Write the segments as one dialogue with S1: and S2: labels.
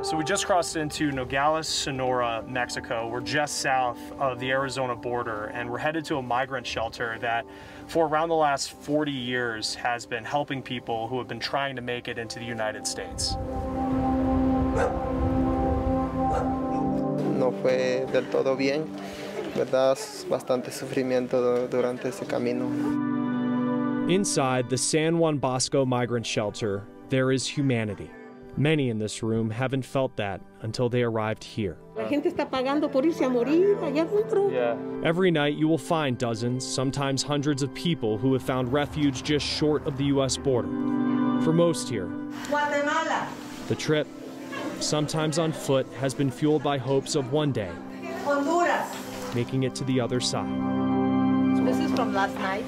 S1: So we just crossed into Nogales, Sonora, Mexico. We're just south of the Arizona border, and we're headed to a migrant shelter that for around the last 40 years has been helping people who have been trying to make it into the United States.
S2: No fue del todo bien, ¿verdad? Bastante sufrimiento durante ese camino.
S1: Inside the San Juan Bosco migrant shelter, there is humanity. Many in this room haven't felt that until they arrived here.
S3: La gente está pagando por irse a morir allá adentro.
S1: Every night you will find dozens, sometimes hundreds of people who have found refuge just short of the U.S. border. For most here,
S3: Guatemala.
S1: the trip, sometimes on foot, has been fueled by hopes of one day
S3: Honduras.
S1: making it to the other side.
S4: This is from last night.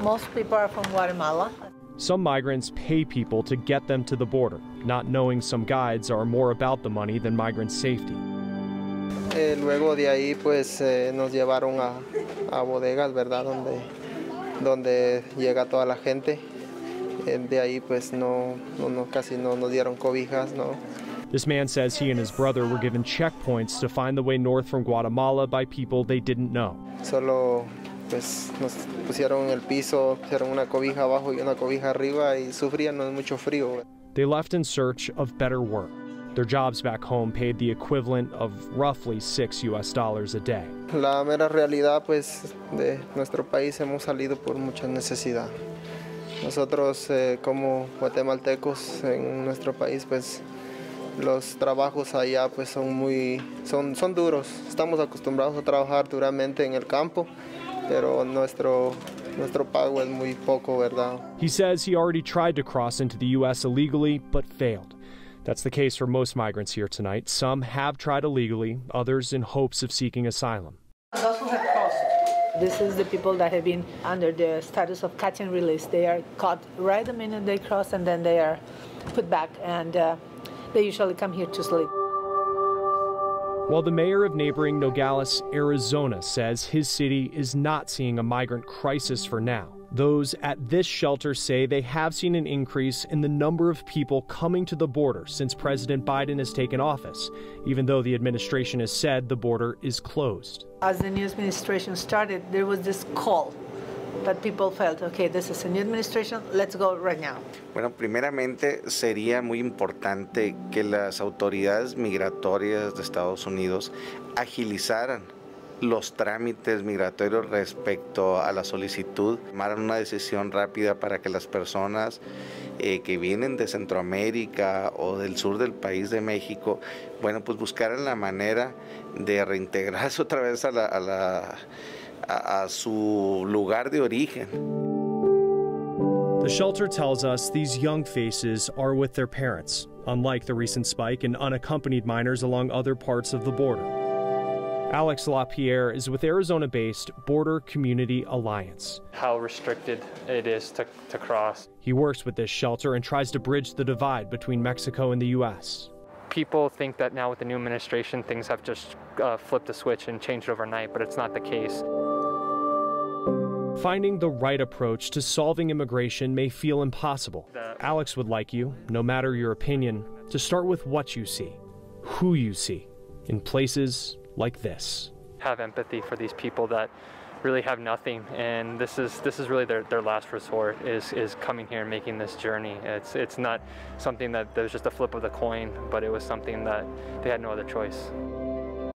S4: Most people are from Guatemala.
S1: Some migrants pay people to get them to the border, not knowing some guides are more about the money than migrant safety.
S2: Luego de ahí pues nos llevaron a bodegas, ¿verdad? Donde llega toda la gente. De ahí pues casi no nos dieron cobijas, ¿no?
S1: This man says he and his brother were given checkpoints to find the way north from Guatemala by people they didn't know.
S2: Solo pues nos pusieron en el piso, pusieron una cobija abajo y una cobija arriba y sufrían mucho frío.
S1: They left in search of better work. Their jobs back home paid the equivalent of roughly $6 a day.
S2: La mera realidad pues de nuestro país hemos salido por mucha necesidad. Nosotros como guatemaltecos en nuestro país pues los trabajos allá pues son duros. Estamos acostumbrados a trabajar duramente en el campo, pero nuestro pago es muy poco, ¿verdad?
S1: He says he already tried to cross into the U.S. illegally, but failed. That's the case for most migrants here tonight. Some have tried illegally, others in hopes of seeking asylum.
S4: Those who have crossed. This is the people that have been under the status of catch and release. They are caught right the minute they cross, and then they are put back, and they usually come here to sleep.
S1: While the mayor of neighboring Nogales, Arizona, says his city is not seeing a migrant crisis for now, those at this shelter say they have seen an increase in the number of people coming to the border since President Biden has taken office, even though the administration has said the border is closed.
S4: As the new administration started, there was this call that people felt, okay, this is a new administration, let's go right now.
S5: Bueno, primeramente sería muy importante que las autoridades migratorias de Estados Unidos agilizaran los trámites migratorios respecto a la solicitud, tomaran una decisión rápida para que las personas que vienen de Centroamérica o del sur del país de México, bueno, pues buscaran la manera de reintegrarse otra vez a su lugar de origen.
S1: The shelter tells us these young faces are with their parents, unlike the recent spike in unaccompanied minors along other parts of the border. Alex LaPierre is with Arizona-based Border Community Alliance.
S6: How restricted it is to cross.
S1: He works with this shelter and tries to bridge the divide between Mexico and the U.S.
S6: People think that now with the new administration, things have just flipped a switch and changed overnight, but it's not the case.
S1: Finding the right approach to solving immigration may feel impossible. Alex would like you, no matter your opinion, to start with what you see, who you see, in places like this.
S6: Have empathy for these people that really have nothing, and this is really their last resort is coming here and making this journey. It's not something that there's just a flip of the coin, but it was something that they had no other choice.